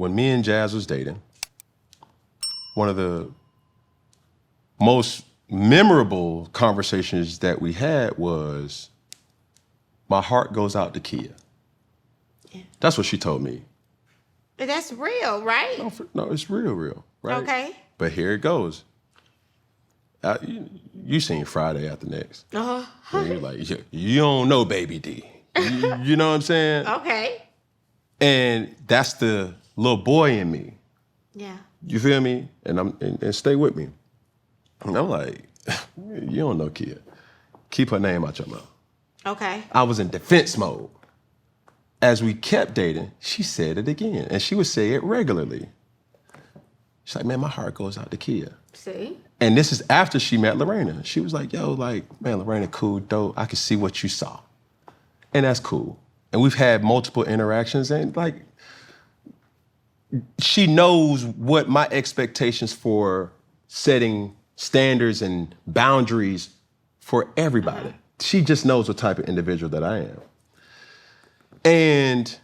when me and Jazz was dating, one of the most memorable conversations that we had was, my heart goes out to Kia. Yeah. That's what she told me. But that's real, right? No, it's real, right? Okay. But here it goes. You seen Friday After Next. Uh-huh. And you're like, you don't know Baby D. You know what I'm saying? Okay. And that's the little boy in me. Yeah. You feel me? And stay with me. And I'm like, you don't know Kia. Keep her name out your mouth. Okay. I was in defense mode. As we kept dating, she said it again. And she would say it regularly. She's like, man, my heart goes out to Kia. See? And this is after she met Lorena. She was like, yo, like, man, Lorena, cool, dope. I can see what you saw. And that's cool. And we've had multiple interactions, and like, she knows what my expectations for setting standards and boundaries for everybody. Uh-huh. She just knows what type of individual that I am. And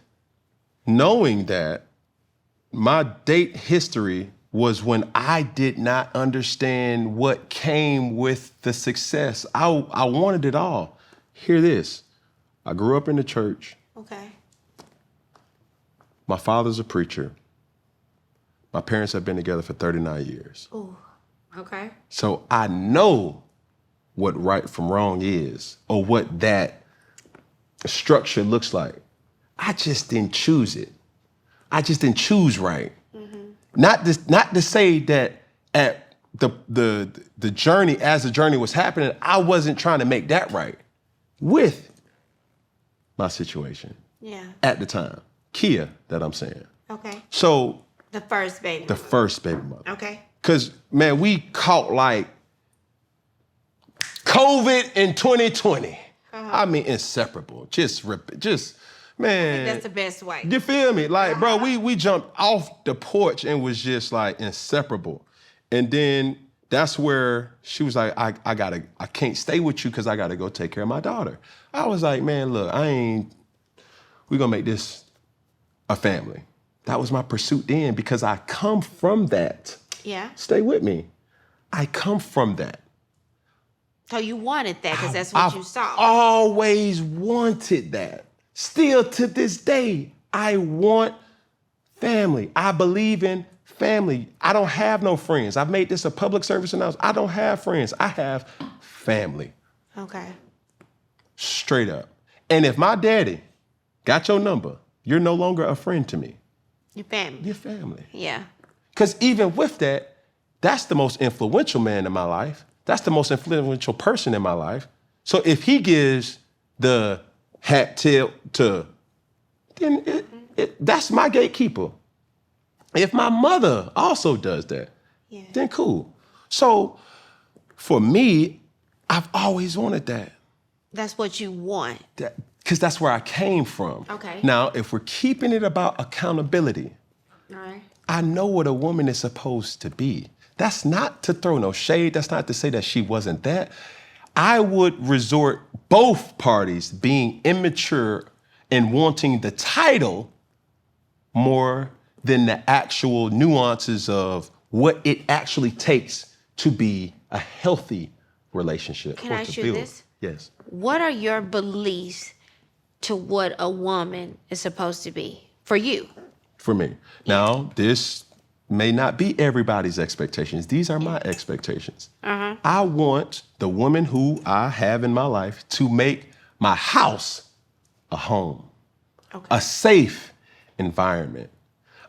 knowing that, my date history was when I did not understand what came with the success. I wanted it all. Hear this. I grew up in the church. Okay. My father's a preacher. My parents have been together for 39 years. Ooh, okay. So I know what right from wrong is, or what that structure looks like. I just didn't choose it. I just didn't choose right. Mm-hmm. Not to say that at the journey, as the journey was happening, I wasn't trying to make that right with my situation. Yeah. At the time. Kia, that I'm saying. Okay. So the first baby. The first baby mother. Okay. Because, man, we caught like COVID in 2020. Uh-huh. I mean, inseparable. Just, man. I think that's the best way. You feel me? Like, bro, we jumped off the porch and was just like inseparable. And then that's where she was like, I can't stay with you because I gotta go take care of my daughter. I was like, man, look, we gonna make this a family. That was my pursuit then, because I come from that. Yeah. Stay with me. I come from that. So you wanted that because that's what you saw. Always wanted that. Still to this day, I want family. I believe in family. I don't have no friends. I've made this a public service announcement. I don't have friends. I have family. Okay. Straight up. And if my daddy got your number, you're no longer a friend to me. Your family. Your family. Yeah. Because even with that, that's the most influential man in my life. That's the most influential person in my life. So if he gives the hat tip to, then that's my gatekeeper. If my mother also does that, then cool. So for me, I've always wanted that. That's what you want. Because that's where I came from. Okay. Now, if we're keeping it about accountability, all right, I know what a woman is supposed to be. That's not to throw no shade. That's not to say that she wasn't that. I would resort both parties being immature and wanting the title more than the actual nuances of what it actually takes to be a healthy relationship. Can I ask you this? Yes. What are your beliefs to what a woman is supposed to be for you? For me. Now, this may not be everybody's expectations. These are my expectations. Uh-huh. I want the woman who I have in my life to make my house a home, a safe environment,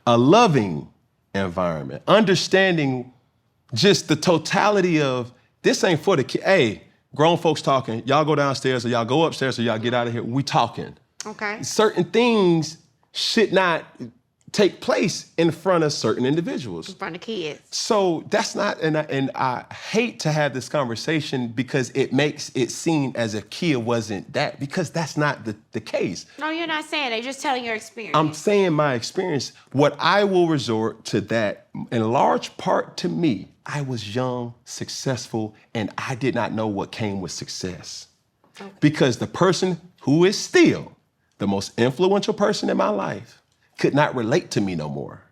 a loving environment, understanding just the totality of this ain't for the kid. Hey, grown folks talking, y'all go downstairs or y'all go upstairs or y'all get out of here. We talking. Okay. Certain things should not take place in front of certain individuals. In front of kids. So that's not, and I hate to have this conversation because it makes it seem as if Kia wasn't that, because that's not the case. No, you're not saying that. You're just telling your experience. I'm saying my experience. What I will resort to that, in large part to me, I was young, successful, and I did not know what came with success. Okay. Because the person who is still the most influential person in my life could not relate to me no more.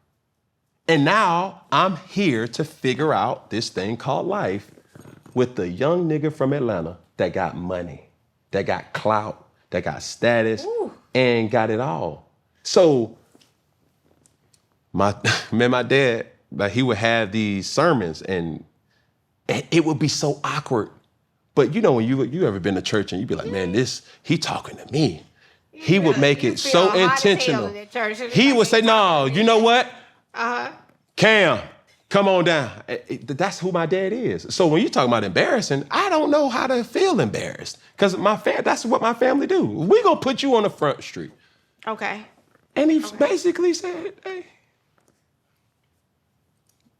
And now I'm here to figure out this thing called life with the young nigga from Atlanta that got money, that got clout, that got status, and got it all. So my dad, like, he would have these sermons and it would be so awkward. But you know, when you ever been to church and you be like, man, he talking to me. He would make it so intentional. He would say, no, you know what? Cam, come on down. That's who my dad is. So when you talk about embarrassing, I don't know how to feel embarrassed. Because that's what my family do. We gonna put you on the front street. Okay. And he basically said, hey,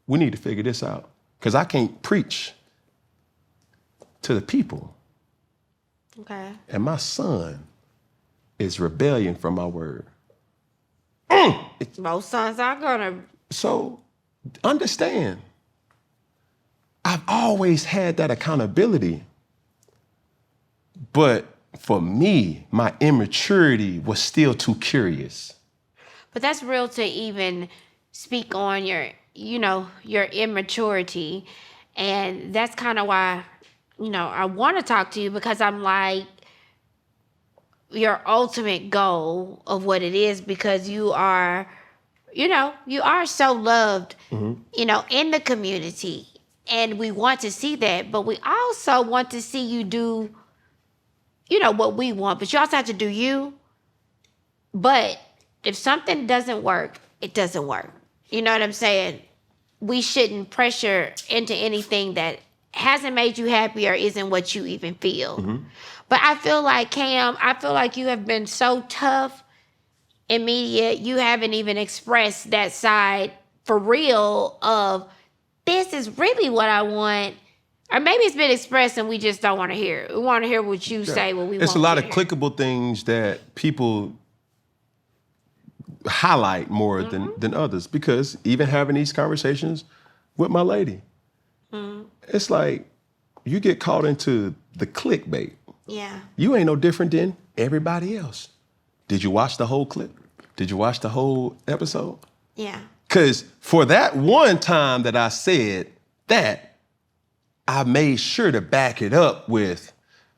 we need to figure this out. Because I can't preach to the people. Okay. And my son is rebellion from my word. Most sons are gonna. So understand, I've always had that accountability. But for me, my immaturity was still too curious. But that's real to even speak on your immaturity. And that's kind of why, I want to talk to you, because I'm like, your ultimate goal of what it is, because you are so loved, in the community. And we want to see that, but we also want to see you do, what we want. But you also have to do you. But if something doesn't work, it doesn't work. You know what I'm saying? We shouldn't pressure into anything that hasn't made you happy or isn't what you even feel. Mm-hmm. But I feel like, Cam, you have been so tough in media, you haven't even expressed that side for real of, this is really what I want. Or maybe it's been expressed and we just don't want to hear it. We want to hear what you say, what we want to hear. It's a lot of clickable things that people highlight more than others, because even having these conversations with my lady, it's like you get caught into the clickbait. Yeah. You ain't no different than everybody else. Did you watch the whole clip? Did you watch the whole episode? Yeah. Because for that one time that I said that, I made sure to back it up with,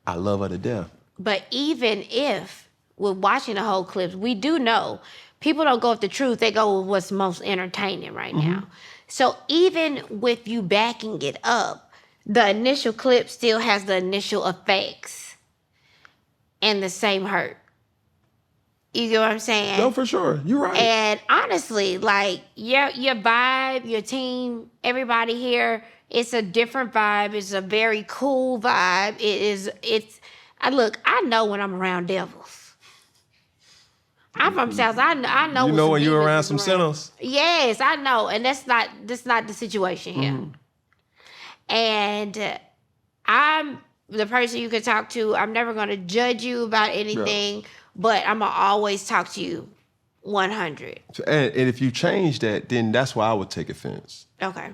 I love her to death. But even if we're watching the whole clips, we do know people don't go with the truth. They go with what's most entertaining right now. So even with you backing it up, the initial clip still has the initial effects and the same hurt. You get what I'm saying? No, for sure. You're right. And honestly, like, your vibe, your team, everybody here, it's a different vibe. It's a very cool vibe. I know when I'm around devils. I'm from South. I know. You know when you're around some sinners? Yes, I know. And that's not the situation here. And I'm the person you can talk to. I'm never going to judge you about anything, but I'm going to always talk to you 100. And if you change that, then that's why I would take offense. Okay.